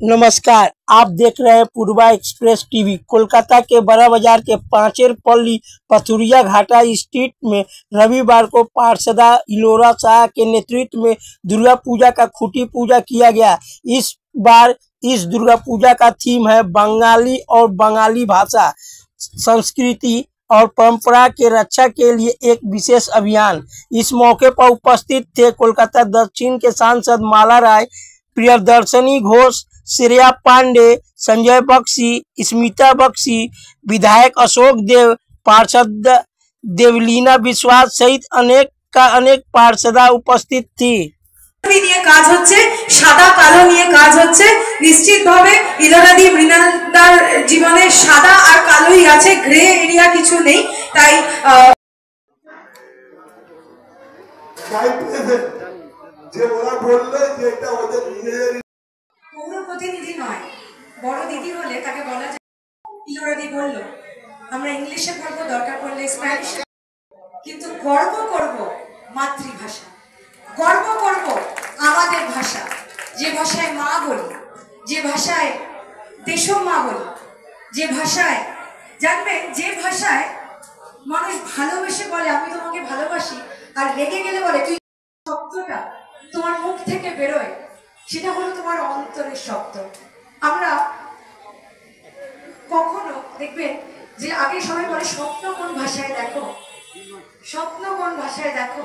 नमस्कार, आप देख रहे हैं पूर्वा एक्सप्रेस टीवी। कोलकाता के बड़ा बाजार के पाचेरपल्ली पथुरिया घाटा स्ट्रीट में रविवार को पार्षदा इलोरा शाह के नेतृत्व में दुर्गा पूजा का खूंटी पूजा किया गया। इस बार इस दुर्गा पूजा का थीम है बंगाली और बंगाली भाषा, संस्कृति और परंपरा के रक्षा के लिए एक विशेष अभियान। इस मौके पर उपस्थित थे कोलकाता दक्षिण के सांसद माला राय, प्रियदर्शनी घोष, श्रेया पांडे, संजय बख्शी, स्मिता बख्शी, विधायक अशोक देव, पार्षद देवलीना विश्वास सहित अनेक पार्षदा उपस्थित थी। নিয়ে কাজ হচ্ছে, সাদা কালো নিয়ে কাজ হচ্ছে। নিশ্চিতভাবে ইলোরাদি মৃণালদার জীবনে সাদা আর কালোই আছে, গ্রে এরিয়া কিছু নেই। তাই যে ওরা বললে যে এটা ওদের নিজেদের পৌর প্রতিনিধি নয়, বড় দিদি হলে তাকে বলা যায়। ইলোরাদি বলল আমরা ইংলিশে বলবো, দরকার পড়লে স্প্যানিশে, কিন্তু গর্ব করব মাতৃভাষা, গর্ব করব আমাদের ভাষা, যে ভাষায় মা বলি, যে ভাষায় দেশমা বলি, যে ভাষায় জানবেন, যে ভাষায় মানুষ ভালোবেসে বলে আমি তোমাকে ভালোবাসি, আর রেগে গেলে বলে তুই, শব্দটা তোমার মুখ থেকে বেরোয়, সেটা হলো তোমার অন্তরের শব্দ। আমরা কখনো দেখবেন যে আগে সবাই বলে স্বপ্ন কোন ভাষায় দেখো, স্বপ্ন কোন ভাষায় দেখো,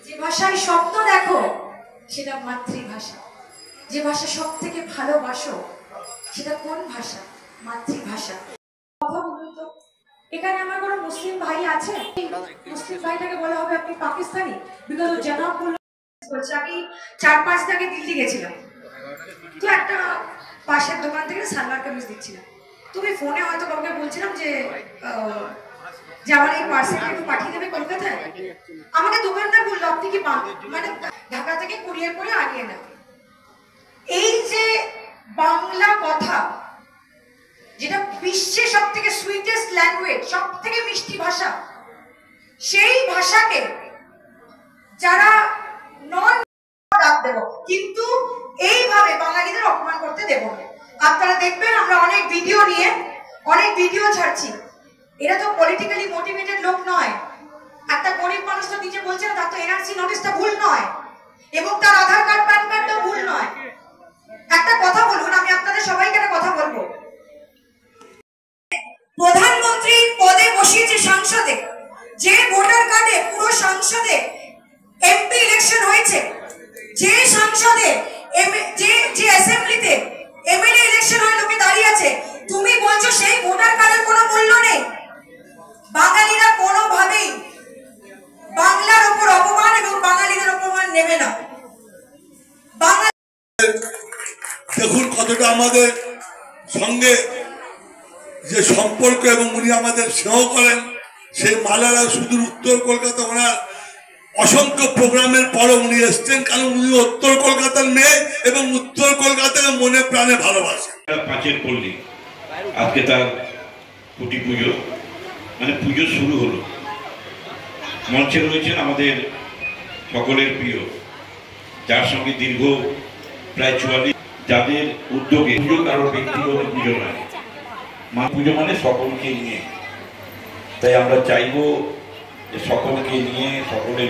যে ভাষায় স্বপ্ন দেখো সেটা মাতৃভাষা। যে ভাষা সব থেকে ভালোবাসো সেটা কোন ভাষা? মাতৃভাষা। কথা বলুন তো, এখানে আমার কোনো মুসলিম ভাই আছে? মুসলিম ভাইটাকে বলা হবে আপনি পাকিস্তানি, বিকজ জনাব বলছে। আমি 4-5 দিন আগে দিল্লি গেছিলাম, তো একটা পাশের দোকান থেকে সালোয়ার কামিজ দিচ্ছিলাম। তুমি ফোনে হয়তো কাউকে বলছিলাম যে আমার এই পার্সেলটা একটু পাঠিয়ে দেবে কলকাতায়। আমাকে দোকানদার বললো আপনি কি মানে ঢাকা থেকে কুরিয়ার করে আনিয়ে নেন। এই যে বাংলা কথা, যেটা বিশ্বের সব থেকে সুইটেস্ট ল্যাঙ্গুয়েজ, সব থেকে মিষ্টি ভাষা, সেই ভাষাকে যারা নন ডাক দেব, কিন্তু এইভাবে বাঙালিদের অপমান করতে দেব না। আপনারা দেখবেন আমরা অনেক ভিডিও ছাড়ছি। এরা তো পলিটিক্যালি মোটিভেটেড লোক নয়। একটা গরিব মানুষ তো নিজে বলছে না, তার তো এনআরসি নোটিশটা ভুল নয়, এবং তার আধার কার্ড প্যান কার্ডটাও ভুল নয়। একটা কথা বলুন, আমি আপনাদের সবাইকে একটা কথা বলবো। প্রধানমন্ত্রী পদে বসিয়েছে সংসদে, যে ভোটার কার্ডে পুরো সংসদে এমপি ইলেকশন হয়েছে, যে সংসদে যে অ্যাসেম্বলিতে এমএলএ ইলেকশন হয়ে লোকে দাঁড়িয়ে আছে, তুমি বলছো সেই ভোটার কার্ডের কোনো মূল্য নেই। বাঙালিরা কোনোভাবেই বাংলার উপর অপমান এবং বাঙালিদের অপমান নেবে না। দেখুন কতটা আমাদের সঙ্গে যে সম্পর্ক, এবং উনি আমাদের স্নেহ করেন। সেই মালারা সুদূর উত্তর কলকাতা, ওনার অসংখ্য প্রোগ্রামের পরে উনি এসছেন, কারণ উনি উত্তর কলকাতার মেয়ে এবং উত্তর কলকাতার মনে প্রাণে ভালোবাসেন। পাচেরপল্লী আজকে তার খুঁটি পুজো, মানে পুজো শুরু হলো। মঞ্চে রয়েছেন আমাদের সকলের প্রিয়, যার সঙ্গে দীর্ঘ প্রায় 44, যাদের উদ্যোগে পুজো কারো ব্যক্তিগত পুজো নয়, মা পুজো মানে সকলকে নিয়ে। তাই আমরা চাইব যে সকলকে নিয়ে, সকলের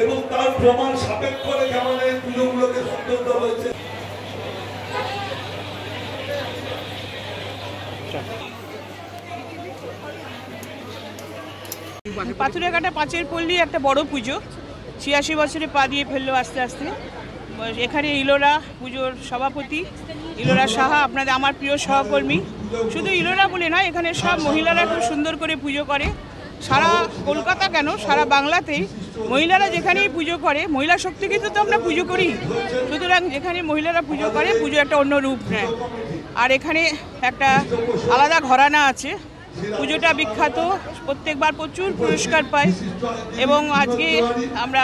এবং তার প্রমাণ সাপেক্ষ যেমন এই পুজোগুলোকে সম্পন্ন হয়েছে। পাথুরিয়াঘাটা পাচেরপল্লী একটা বড় পুজো, 86 বছরে পা দিয়ে ফেললো আস্তে আস্তে। এখানে ইলোরা পুজোর সভাপতি ইলোরা সাহা, আমার প্রিয় সহকর্মী। শুধু ইলোরা বলে নয়, এখানে সব মহিলারা খুব সুন্দর করে পুজো করে। সারা কলকাতা কেন, সারা বাংলাতেই মহিলারা যেখানেই পুজো করে, মহিলা শক্তিকে তো আমরা পুজো করি, সুতরাং যেখানে মহিলারা পুজো করে পুজো একটা অন্য রূপ নেয়। আর এখানে একটা আলাদা ঘরানা আছে, পুজোটা বিখ্যাত, প্রত্যেকবার প্রচুর পুরস্কার পায়। এবং আজকে আমরা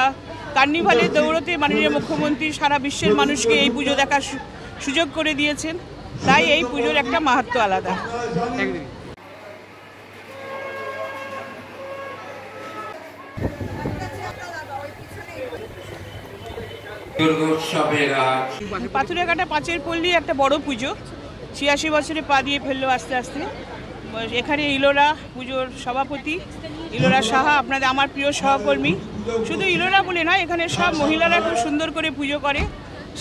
কার্নিভালের দৌড়তে মাননীয় মুখ্যমন্ত্রী সারা বিশ্বের মানুষকে এই পুজো দেখার সুযোগ করে দিয়েছেন, তাই এই পুজোর একটা মাহাত্ম্য আলাদা। পাথুরিয়াঘাটা পাঁচের পল্লী একটা বড় পুজো, ৮৬ বছরে পা দিয়ে ফেললো আস্তে আস্তে। এখানে ইলোরা পুজোর সভাপতি ইলোরা সাহা আপনাদের আমার প্রিয় সহকর্মী। শুধু ইলোরা বলে নয়, এখানে সব মহিলারা খুব সুন্দর করে পুজো করে।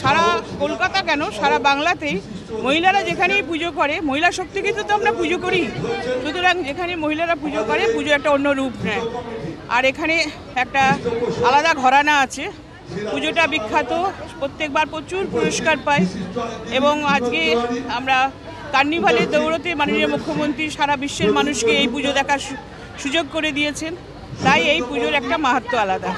সারা কলকাতা কেন, সারা বাংলাতেই মহিলারা যেখানেই পুজো করে, মহিলা শক্তিকে তো আমরা পুজো করি, সুতরাং যেখানে মহিলারা পুজো করে পুজো একটা অন্য রূপ নেয়। আর এখানে একটা আলাদা ঘরানা আছে, পুজোটা বিখ্যাত, প্রত্যেকবার প্রচুর পুরস্কার পায়। এবং আজকে আমরা কার্নিভালের দৌড়তে মাননীয় মুখ্যমন্ত্রী সারা বিশ্বের মানুষকে এই পুজো দেখার সুযোগ করে দিয়েছেন, তাই এই পুজোর একটা মাহাত্ম্য আলাদা।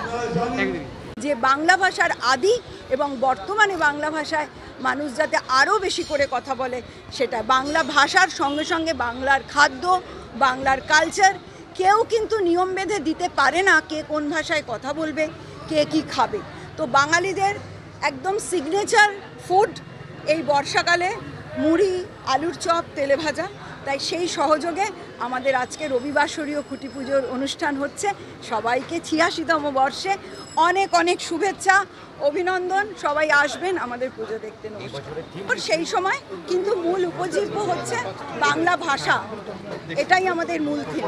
যে বাংলা ভাষার আদি এবং বর্তমানে বাংলা ভাষায় মানুষ যাতে আরও বেশি করে কথা বলে, সেটা বাংলা ভাষার সঙ্গে সঙ্গে বাংলার খাদ্য, বাংলার কালচার, কেউ কিন্তু নিয়ম বেঁধে দিতে পারে না কে কোন ভাষায় কথা বলবে, কে কি খাবে। তো বাঙালিদের একদম সিগনেচার ফুড এই বর্ষাকালে মুড়ি, আলুর চপ, তেলে ভাজা। তাই সেই সহযোগে আমাদের আজকে রবিবাসরীয় খুঁটি পুজোর অনুষ্ঠান হচ্ছে। সবাইকে ৮৬তম বর্ষে অনেক অনেক শুভেচ্ছা, অভিনন্দন। সবাই আসবেন আমাদের পুজো দেখতে। সেই সময় কিন্তু মূল উপজীব্য হচ্ছে বাংলা ভাষা, এটাই আমাদের মূল থিম।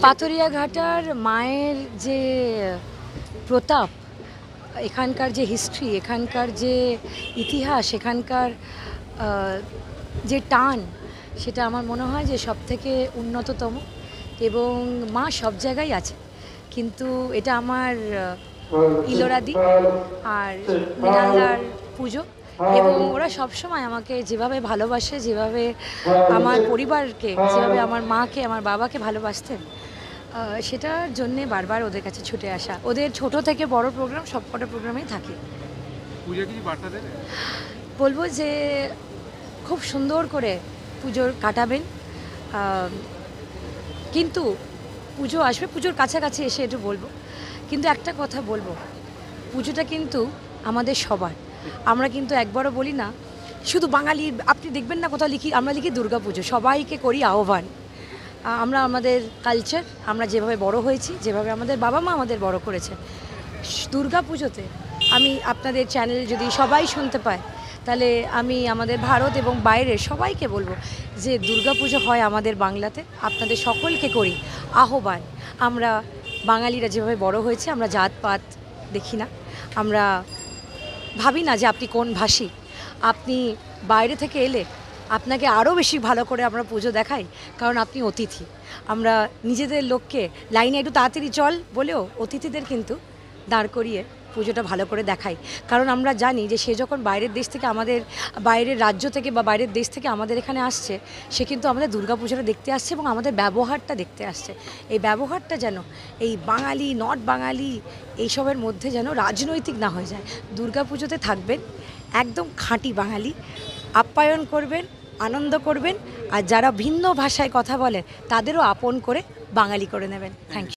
পাথুরিয়াঘাটার মায়ের যে প্রতাপ, এখানকার যে হিস্ট্রি, এখানকার যে ইতিহাস, এখানকার যে টান, সেটা আমার মনে হয় যে সবথেকে উন্নততম। এবং মা সব জায়গায় আছে, কিন্তু এটা আমার ইলোরাদি আর মৃণালদার পুজো। এবং ওরা সবসময় আমাকে যেভাবে ভালোবাসে, যেভাবে আমার পরিবারকে, যেভাবে আমার মাকে, আমার বাবাকে ভালোবাসতেন, সেটার জন্যে বারবার ওদের কাছে ছুটে আসা। ওদের ছোট থেকে বড় প্রোগ্রাম সবকটা প্রোগ্রামেই থাকে। বলবো যে খুব সুন্দর করে পুজোর কাটাবেন, কিন্তু পুজো আসবে, পুজোর কাছাকাছি এসে একটু বলবো। কিন্তু একটা কথা বলবো, পুজোটা কিন্তু আমাদের সবার। আমরা কিন্তু একবারও বলি না শুধু বাঙালি, আপনি দেখবেন না কোথাও লিখি, আমরা লিখি দুর্গা পুজো, সবাইকে করি আহ্বান। আমরা আমাদের কালচার, আমরা যেভাবে বড় হয়েছি, যেভাবে আমাদের বাবা মা আমাদের বড় করেছে, দুর্গা পুজোতে আমি আপনাদের চ্যানেলে যদি সবাই শুনতে পায়, তাহলে আমি আমাদের ভারত এবং বাইরের সবাইকে বলবো যে দুর্গা পুজো হয় আমাদের বাংলাতে, আপনাদের সকলকে করি আহ্বান। আমরা বাঙালিরা যেভাবে বড় হয়েছে, আমরা জাতপাত দেখি না, আমরা ভাবি না যে আপনি কোন ভাষী। আপনি বাইরে থেকে এলে আপনাকে আরও বেশি ভালো করে আমরা পুজো দেখাই, কারণ আপনি অতিথি। আমরা নিজেদের লোককে লাইনে একটু তাড়াতাড়ি চল বলেও অতিথিদের কিন্তু দাঁড় করিয়ে পুজোটা ভালো করে দেখাই, কারণ আমরা জানি যে সে যখন বাইরের দেশ থেকে আমাদের, বাইরের রাজ্য থেকে বা বাইরের দেশ থেকে আমাদের এখানে আসছে, সে কিন্তু আমাদের দুর্গা পুজোটা দেখতে আসছে এবং আমাদের ব্যবহারটা দেখতে আসছে। এই ব্যবহারটা যেন এই বাঙালি নট বাঙালি এইসবের মধ্যে যেন রাজনৈতিক না হয়ে যায়। দুর্গা পুজোতে থাকবেন একদম খাঁটি বাঙালি, আপ্যায়ন করবেন, আনন্দ করবেন, আর যারা ভিন্ন ভাষায় কথা বলেন তাদেরও আপন করে বাঙালি করে নেবেন। Thank you.